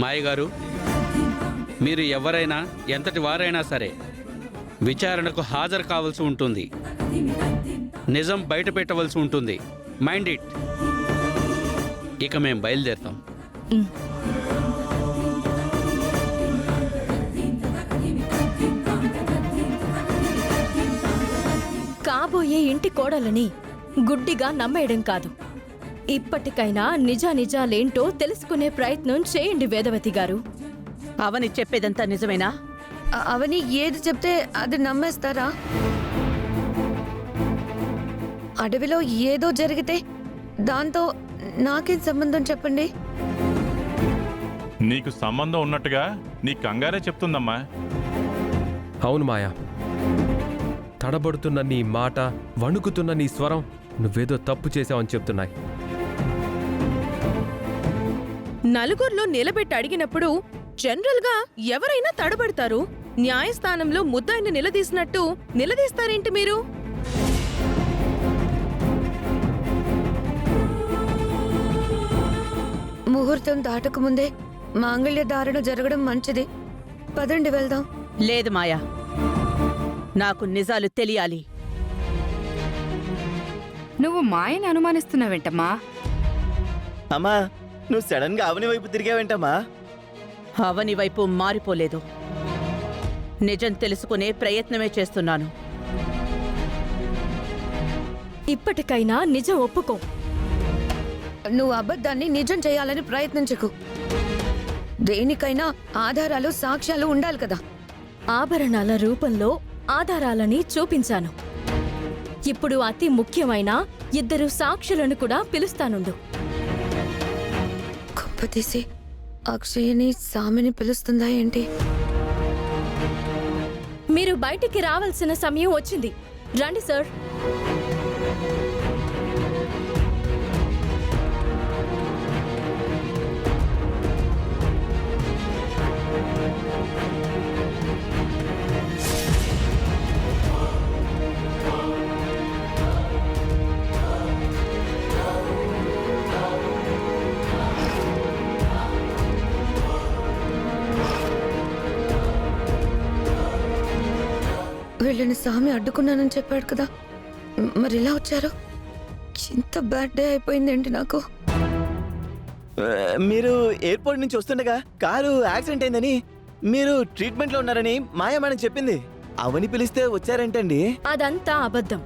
మాయగారు, మీరు ఎవరైనా ఎంతటి వారైనా సరే విచారణకు హాజరు కావాల్సి ఉంటుంది. నిజం బయట పెట్టవలసి ఉంటుంది. Mind it. ఇక మేం బయలుదేరుతాం. కాబోయే ఇంటి కోడలని గుడ్డిగా నమ్మేయడం కాదు. ఇప్పటికైనా నిజాలేంటో తెలుసుకునే ప్రయత్నం చేయండి వేదవతి గారు. అవని చెప్పేదంతా నిజమేనా? అవని ఏది చెప్తే అది నమ్మేస్తారా? అడవిలో ఏదో జరిగితే దాంతో నాకేం సంబంధం చెప్పండి? నీకు సంబంధం ఉన్నట్టుగా నీ కంగారే చెప్తుందమ్మా. అవును మాయా, తడబడుతున్న నీ మాట, వణుకుతున్న నీ స్వరం నువ్వేదో తప్పు చేశావని చెప్తున్నాయి. నలుగురిలో నిలబెట్టి అడిగినప్పుడు జనరల్గా ఎవరైనా తడబడతారు. న్యాయస్థానంలో ముద్దాయిని నిలదీసినట్టు నిలదీస్తారేంటి మీరు? ముహూర్తం దాటకముందే మాంగళ్య ధారణ జరగడం మంచిది. పదండి వెళ్దాం. లేదు మాయా, నాకు నిజాలు తెలియాలి. నువ్వు మాయని అనుమానిస్తున్నావేంటమ్మా? అమ్మా, నువ్వు సడన్ గా అవని వైపు తిరిగావేంటమ్మా? అవని వైపు మారిపోలేదు. నిజం తెలుసుకునే ప్రయత్నమే చేస్తున్నాను. ఇప్పటికైనా నిజం ఒప్పుకో. నువ్వు అబద్ధాన్ని నిజం చేయాలని ప్రయత్నించకు. దేనికైనా ఆధారాలు, సాక్ష్యాలు ఉండాలి కదా. ఆభరణాల రూపంలో ఆధారాలని చూపించాను. ఇప్పుడు అతి ముఖ్యమైన 2 సాక్షులను కూడా పిలుస్తానుండు. గొప్పతీసి అక్షయని సామిని పిలుస్తుందా ఏంటి? మీరు బయటికి రావాల్సిన సమయం వచ్చింది. రండి సార్. వీళ్ళని సామి అడ్డుకున్నానని చెప్పాడు కదా, మరి ఇలా వచ్చారు? ఇంత బ్యాడ్ డే అయిపోయిందేంటి నాకు? మీరు ఎయిర్పోర్ట్ నుంచి వస్తుండగా కారు యాక్సిడెంట్ అయిందని, మీరు ట్రీట్మెంట్ లో ఉన్నారని మాయా మేడం చెప్పింది. అవని పిలిస్తే వచ్చారేంటండి? అదంతా అబద్ధం.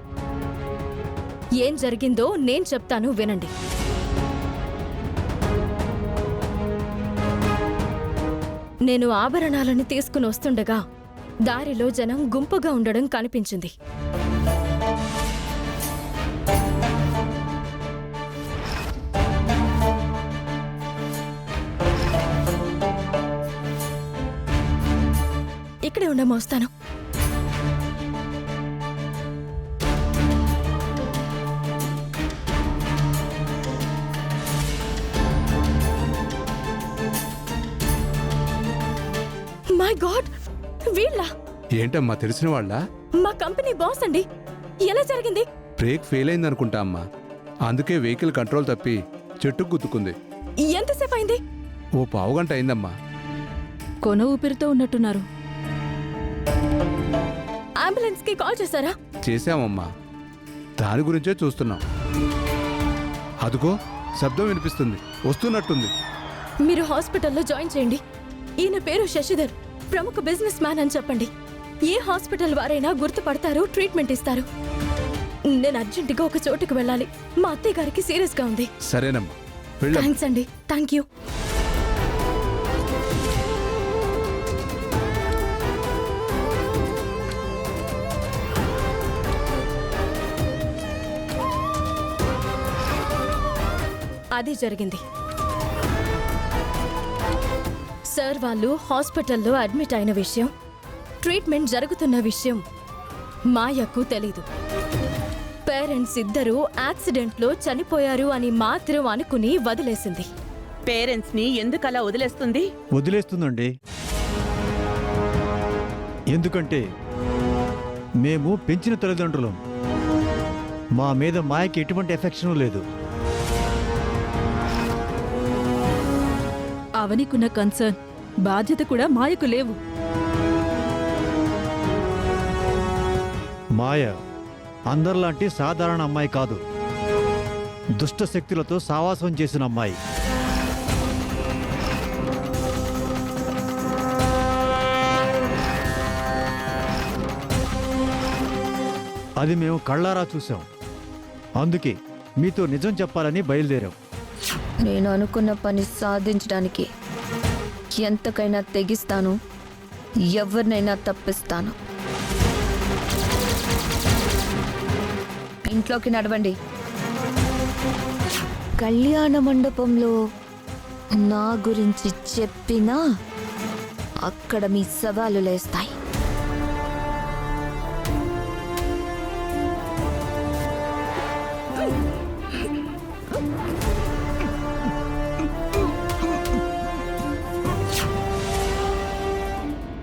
ఏం జరిగిందో నేను చెప్తాను, వినండి. నేను ఆభరణాలను తీసుకుని వస్తుండగా దారిలో జనం గుంపుగా ఉండడం కనిపించింది. ఇక్కడే ఉండమో వస్తాను. మై గాడ్, వీళ్ళ ఏంటమ్మా, తెలిసిన వాళ్ళ? మా కంపెనీ బాస్ అండి. ఎలా జరిగింది? బ్రేక్ ఫెయిల్ అయిందనుకుంటా అమ్మా, అందుకే వెహికల్ కంట్రోల్ తప్పి చెట్టుకు గుద్దుకుంది. ఎంతసేపు అయింది? ఓ పావుగంట అయిందమ్మా. కొన ఊపిరితో ఉన్నట్టున్నారు. అంబులెన్స్ కి కాల్ చేశారా? చేశామమ్మా, దాని గురించే చూస్తున్నాం. అదుగో శబ్దం వినిపిస్తుంది, వస్తున్నట్టుంది. మీరు హాస్పిటల్లో జాయిన్ చేయండి. ఈయన పేరు శశిధర్, ప్రముఖ బిజినెస్ మ్యాన్ అని చెప్పండి. ఏ హాస్పిటల్ వారైనా గుర్తుపడతారు, ట్రీట్మెంట్ ఇస్తారు. నేను అర్జెంటుగా ఒక చోటుకు వెళ్ళాలి. మా అత్తయ్య గారికి సీరియస్ గా ఉంది. సరేనమ్మా, వెళ్ళమ్మా. థ్యాంక్స్ అండి. Thank you. అది జరిగింది. సార్ వాళ్ళు హాస్పిటల్లో అడ్మిట్ అయిన విషయం, ట్రీట్మెంట్ జరుగుతున్న విషయం మాయకు తెలీదు. పేరెంట్స్ ఇద్దరూ యాక్సిడెంట్లో చనిపోయారు అని మాత్రం అనుకుని వదిలేసింది. పేరెంట్స్ ని ఎందుకలా వదిలేస్తుంది? వదిలేస్తుందండి. ఎందుకంటే మేము పెంచిన తల్లిదండ్రులం. మా మీద మాయకి ఎటువంటి ఎఫెక్షన్ లేదు. అవనికున్న కన్సర్న్, బాధ్యత కూడా మాయకు లేవు. మాయ అందరిలాంటి సాధారణ అమ్మాయి కాదు, దుష్ట శక్తులతో సావాసం చేసిన అమ్మాయి. అది మేము కళ్ళారా చూసాం. అందుకే మీతో నిజం చెప్పాలని బయలుదేరాం. నేను అనుకున్న పని సాధించడానికి ఎంతకైనా తెగిస్తాను, ఎవరినైనా తప్పిస్తాను. ఇంట్లోకి నడవండి. కళ్యాణ మండపంలో నా గురించి చెప్పినా అక్కడ మీ సవాలు లేస్తాయి.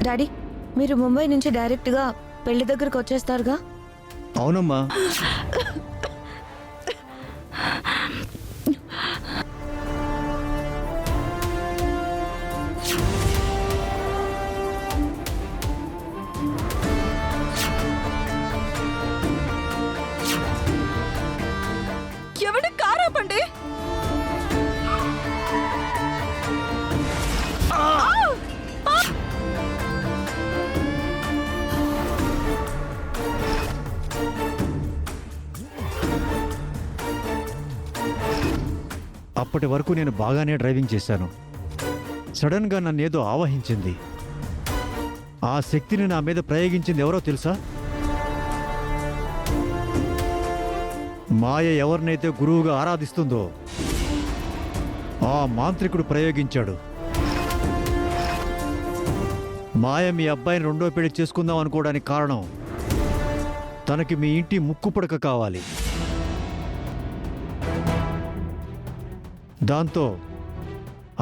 డాడీ, మీరు ముంబై నుంచి డైరెక్ట్గా పెళ్లి దగ్గరకు వచ్చేస్తారుగా? అవునమ్మా. ఎవడి కారాపండి. అప్పటి వరకు నేను బాగానే డ్రైవింగ్ చేశాను. సడన్గా నన్నేదో ఆవహించింది. ఆ శక్తిని నా మీద ప్రయోగించింది ఎవరో తెలుసా? మాయ ఎవరినైతే గురువుగా ఆరాధిస్తుందో ఆ మాంత్రికుడు ప్రయోగించాడు. మాయ మీ అబ్బాయిని రెండో పెళ్లి చేసుకుందాం అనుకోవడానికి కారణం తనకి మీ ఇంటి ముక్కుపుడక కావాలి. దాంతో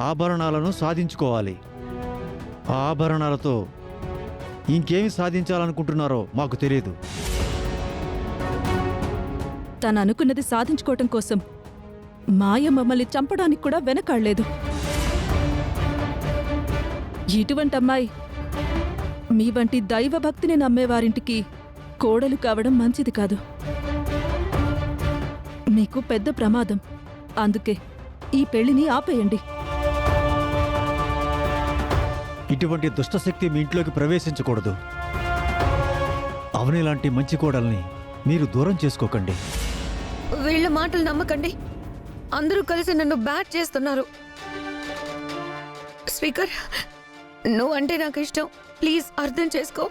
ఆభరణాలను సాధించుకోవాలి. ఆ ఆభరణాలతో ఇంకేమి సాధించాలనుకుంటున్నారో మాకు తెలియదు. తను అనుకున్నది సాధించుకోవటం కోసం మాయ మమ్మల్ని చంపడానికి కూడా వెనకాడలేదు. ఇటువంటి అమ్మాయి మీ వంటి దైవభక్తిని నమ్మేవారింటికి కోడలు కావడం మంచిది కాదు. మీకు పెద్ద ప్రమాదం. అందుకే ఈ పెళ్లిని ఆపేయండి. ఇటువంటి దుష్టశక్తి మీ ఇంట్లోకి ప్రవేశించకూడదు. అవని లాంటి మంచి కోడల్ని మీరు దూరం చేసుకోకండి. వీళ్ళ మాటలు నమ్మకండి. అందరూ కలిసి నన్ను బ్యాట్ చేస్తున్నారు. స్పీకర్, నువ్వు అంటే నాకు ఇష్టం. ప్లీజ్ అర్థం చేసుకో.